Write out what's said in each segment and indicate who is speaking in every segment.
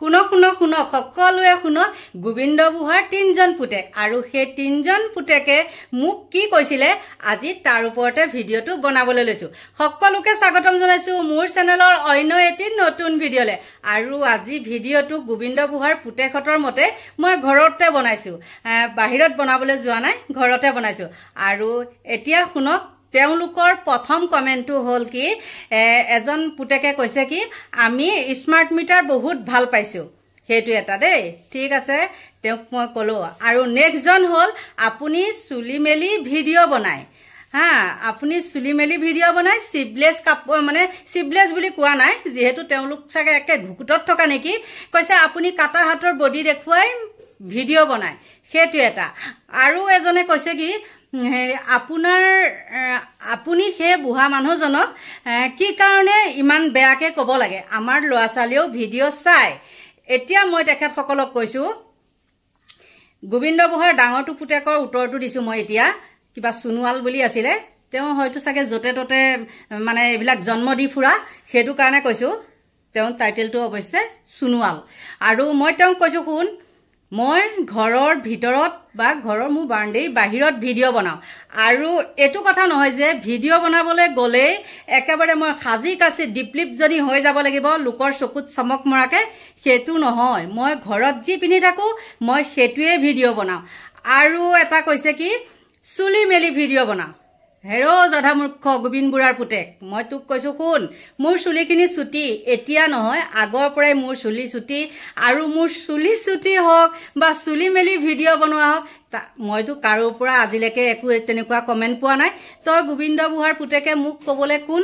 Speaker 1: শুনক শুনক শুনক সকলোৱে শুনক গোবিন্দ বুঢ়াৰ তিনজন পুতেক আৰু সেই তিনজন পুতেকে মোক কি কৈছিলে আজি তাৰ ওপৰতে ভিডিঅ'টো বনাবলৈ লৈছো সকলোকে স্বাগতম জনাইছো মোৰ চেনেলৰ অন্য এটি নতুন ভিডিঅ'লে আৰু আজি ভিডিঅ'টো গোবিন্দ বুঢ়াৰ পুতেকহঁতৰ মতে মই ঘৰতে বনাইছো বাহিৰত বনাবলৈ যোৱা নাই ঘৰতে বনাইছো আৰু এতিয়া শুনক তেওঁলোকৰ প্ৰথম কমেন্টটো হল কি এজন পুতেকে কৈছে কি আমি স্মাৰ্ট মিটাৰ বহুত ভাল পাইছো হেতু এটা দেই ঠিক আছে তেওঁক মই কলো আৰু নেক্সট জন হল আপুনি চুলি মেলি ভিডিঅ' বনায় হা আপুনি চুলি মেলি ভিডিঅ' বনায় সিবলেস কাপোৰ মানে সিবলেস বুলি কোৱা নাই যেহেতু তেওঁলোক চাগে একে ঘুকুটত থকা নেকি কৈছে আপুনি কাটা হাতৰ বডি দেখুৱাই ভিডিঅ' বনায় হেতু এটা আৰু এজনে কৈছে কি আপোনাৰ আপুনি হে বুঢ়া মানুহজনক কি কাৰণে ইমান বেয়াকে ক'ব লাগে আমাৰ ল'ৰা ছোৱালীও ভিডিঅ' চাই এতিয়া মই তেখেতসকলক কৈছো গোবিন্দ বুঢ়াৰ ডাঙৰটো পুতেকৰ উত্তৰটো দিছো মই এতিয়া কিবা সুনুৱাল বুলি আছিলে তেওঁ হয়তো চাগে জতে ততে মানে এইবিলাক জন্ম দি ফুৰা হেতু কাৰণে কৈছো তেওঁ টাইটেলটো অৱশ্যে সুনুৱাল আৰু মই তেওঁক কৈছো শুন মই ঘৰৰ ভিতৰত বা ঘৰৰ মোৰ বাউণ্ডেৰী বাহিৰত ভিডিঅ' বনাও আৰু এটো কথা নহয় যে ভিডিঅ' বনাবলৈ গলে একেবাৰে মই সাজি কাছি ডিপলিপ যদি হৈ যাব লাগিব লোকৰ চকুত চমক মৰাকে হেতু নহয় মই ঘৰত যি পিন্ধি থাকো মই হেতুৱে ভিডিঅ' বনাও আৰু এটা কৈছে কি চুলি মেলি ভিডিঅ' বনাও হেৰো জধা মূৰ্খ গোবিন্দ বুঢ়াৰ পুতেক মই তোক কৈছো শুন মোৰ চুলিখিনি চুটি এতিয়া নহয় আগৰ পৰাই মোৰ চুলি চুটি আৰু মোৰ চুলি চুটি হওক বা চুলি মেলি ভিডিঅ' বনোৱা হওক মইতো কাৰো পৰা আজিলৈকে একো তেনেকুৱা কমেন্ট পোৱা নাই তই গোবিন্দ বুঢ়াৰ পুতেকে মোক কবলৈ কোন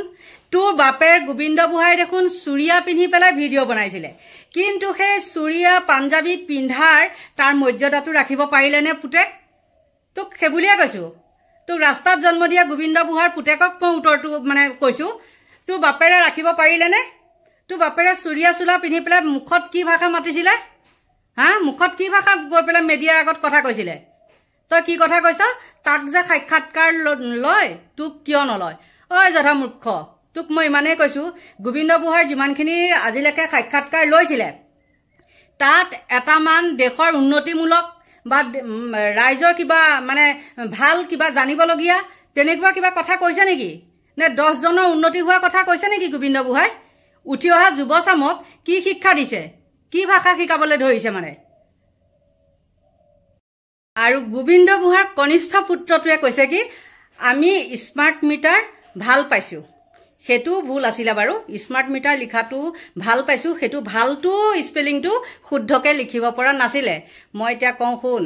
Speaker 1: তোৰ বাপেৰ গোবিন্দ বুঢ়াই দেখোন চুৰিয়া পিন্ধি পেলাই ভিডিঅ' বনাইছিলে কিন্তু সেই চুৰিয়া পাঞ্জাবী পিন্ধাৰ তাৰ মৰ্যাদাটো ৰাখিব পাৰিলে নে পুতেক তোক সেইবুলিয়ে কৈছো তোৰ ৰাস্তাত জন্ম দিয়া গোবিন্দ বুঢ়াৰ পুতেকক মই উত্তৰটো মানে কৈছো তোৰ বাপেৰে ৰাখিব পাৰিলে নে তোৰ বাপেৰে চুৰিয়া চুলা পিন্ধি পেলাই মুখত কি ভাষা মাতিছিলে হা মুখত কি ভাষা গৈ পেলাই মিডিয়াৰ আগত কথা কৈছিলে তই কি কথা কৈছ তাক যে সাক্ষাৎকাৰ লয় তোক কিয় নলয় ঐ জধা মূৰ্খ তোক মই ইমানেই কৈছো গোবিন্দ বুঢ়াৰ যিমানখিনি আজিলৈকে সাক্ষাৎকাৰ লৈছিলে তাত এটামান দেশৰ উন্নতিমূলক বা ৰাইজৰ কিবা মানে ভাল কিবা জানিবলগীয়া তেনেকুৱা কিবা কথা কৈছে নেকি নে 10 জনৰ উন্নতি হোৱা কথা কৈছে নেকি গোবিন্দ বুঢ়াই উঠি অহা যুৱচামক কি শিক্ষা দিছে কি ভাষা শিকাবলৈ ধৰিছে মানে আৰু গোবিন্দ বুঢ়াৰ কনিষ্ঠ পুত্ৰটোৱে কৈছে কি আমি স্মাৰ্ট মিটাৰ ভাল পাইছো হেতু ভুল আছিল বাৰু স্মাৰ্ট মিটাৰ লিখাটো ভাল পাইছো হেতু ভালটো স্পেলিংটো শুদ্ধকে লিখিব পৰা নাছিলে মই এতিয়া কওঁ শুন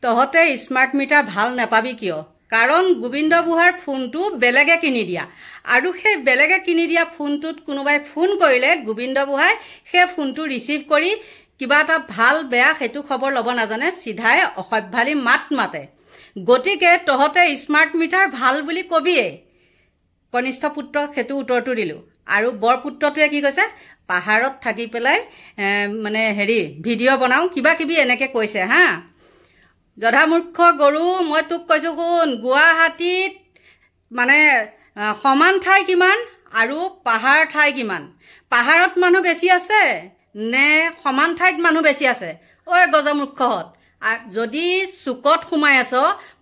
Speaker 1: তহতে স্মাৰ্ট মিটাৰ ভাল নাপাবি কিয় কাৰণ গোবিন্দ বুঢ়াৰ ফোনটো বেলেগে কিনি দিয়া আৰু সেই বেলেগে কিনি দিয়া ফোনটোত কোনোবাই ফোন কৰিলে গোবিন্দ বুঢ়াই সেই ফোনটো ৰিচিভ কৰি কিবা এটা ভাল বেয়া হেতু খবৰ ল'ব নাজানে সিধাই অসভ্যালি মাত মাতে গতিকে তহতে স্মাৰ্ট মিটাৰ ভাল বুলি কবিয়ে কনিষ্ঠ পুত্ৰক হেতু উত্তৰটো দিলো আৰু বৰ পুত্ৰটোৱে কি কৈছে পাহাৰত থাকি পেলাই মানে হেৰি ভিডিঅ' বনাও কিবা কিবি এনেকে কৈছে হা জধা মূৰ্খ গৰু মই তোক কৈছো শুন গুৱাহাটীত মানে সমান ঠাই কিমান আৰু পাহাৰ ঠাই কিমান পাহাৰত মানুহ বেছি আছে নে সমান ঠাইত মানুহ বেছি আছে ঐ গজমূৰ্খহঁত যদি চুকত সোমাই আছ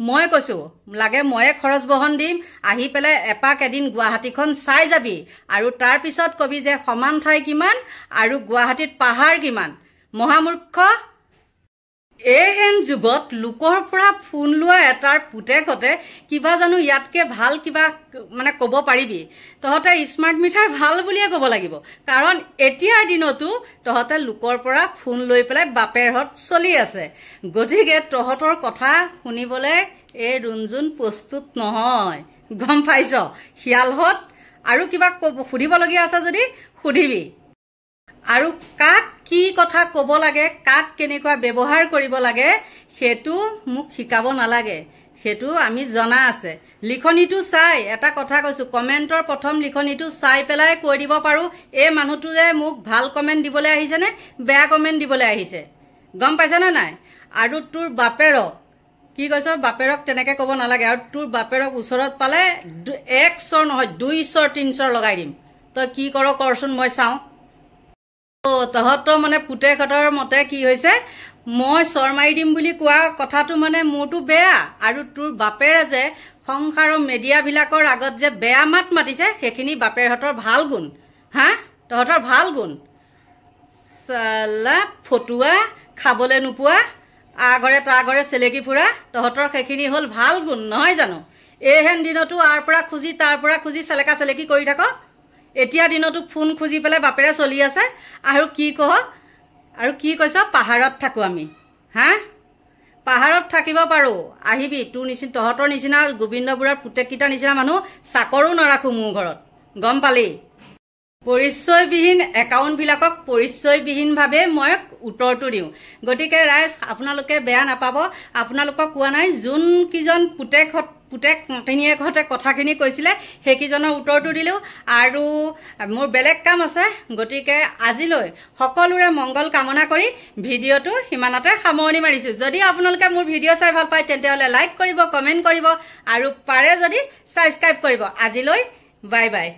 Speaker 1: মই কৈছো লাগে ময়ে খৰচ বহন দিম আহি পেলাই এপাক এদিন গুৱাহাটীখন চাই যাবি আৰু তাৰ পিছত কবি যে সমান ঠাই কিমান আৰু গুৱাহাটীত পাহাৰ কিমান মহামূৰ্খ এহেন যুগত লোকৰ পৰা ফোন লোৱা এটাৰ পুতেকতে কিবা জানো ইয়াতকে ভাল কিবা মানে ক'ব পাৰিবি তহতে স্মাৰ্ট মিটাৰ ভাল বুলিয়ে ক'ব লাগিব কাৰণ এতিয়াৰ দিনতো তহতে লোকৰ পৰা ফোন লৈ পেলাই বাপেৰহত চলি আছে গতিকে তহতৰ কথা শুনিবলৈ এই ৰুনজুন প্ৰস্তুত নহয় গম পাইছ শিয়ালহত আৰু কিবা সুধিবলগীয়া আছে যদি সুধিবি আৰু কাক কি কথা ক'ব লাগে কাক কেনেকুৱা ব্যৱহাৰ কৰিব লাগে হেতু মোক শিকাব নালাগে হেতু আমি জনা আছে লিখনিটো চাই এটা কথা কৈছো কমেন্টৰ প্ৰথম লিখনিটো চাই পেলাই কৈ দিব পাৰো এই মানুহটো যে মোক ভাল কমেন্ট দিবলৈ আহিছে নে বেয়া কমেন্ট দিবলৈ আহিছে গম পাইছ না নাই আৰু তোৰ বাপেৰক কি কৈছ বাপেৰক তেনেকে ক'ব নালাগে আৰু তোৰ বাপেৰক ওচৰত পালে 1 চৰ নহয় 2 চৰ 3 চৰ লগাই দিম তই কি কৰ কৰচোন মই চাওঁ তহঁতৰ মানে পুতেকহঁতৰ মতে কি হৈছে মই চৰ মাৰি দিম বুলি কোৱা কথাটো মানে মোৰটো বেয়া আৰু তোৰ বাপেৰে যে সংসাৰৰ মিডিয়াবিলাকৰ আগত যে বেয়া মাত মাতিছে সেইখিনি বাপেৰহঁতৰ ভাল গুণ হা তহঁতৰ ভাল গুণ চালা ফটুৱা খাবলৈ নোপোৱা আগৰে তাগৰে চেলেকি ফুৰা তহঁতৰ সেইখিনি হ'ল ভাল গুণ নহয় জানো এইহেন দিনতো আৰ পৰা খুজি তাৰ পৰা খুজি চেলেকা চেলেকি কৰি থাক এতিয়া দিনতো ফোন খুজি পেলাই বাপেৰে চলি আছে আৰু কি কৈছ পাহাৰত থাকো আমি হা পাহাৰত থাকিব পাৰো আহিবি তোৰ নিচিনা তহঁতৰ নিচিনা গোবিন্দ বুঢ়াৰ পুতেককেইটা নিচিনা মানুহ চাকৰো নাৰাখো মোৰ ঘৰত গম পালি পৰিচয়বিহীন একাউণ্টবিলাকক পৰিচয়বিহীনভাৱে মই উত্তৰটো দিওঁ গতিকে ৰাইজ আপোনালোকে বেয়া নাপাব আপোনালোকক কোৱা নাই যোনকেইজন পুতেক নাতিনীয়েকহঁতে কথাখিনি কৈছিলে সেইকেইজনৰ উত্তৰটো দিলোঁ আৰু মোৰ বেলেগ কাম আছে গতিকে আজিলৈ সকলোৰে মংগল কামনা কৰি ভিডিঅ'টো সিমানতে সামৰণি মাৰিছোঁ যদি আপোনালোকে মোৰ ভিডিঅ' চাই ভাল পায় তেন্তে লাইক কৰিব কমেণ্ট কৰিব আৰু পাৰে যদি ছাবস্ক্ৰাইব কৰিব আজিলৈ বাই বাই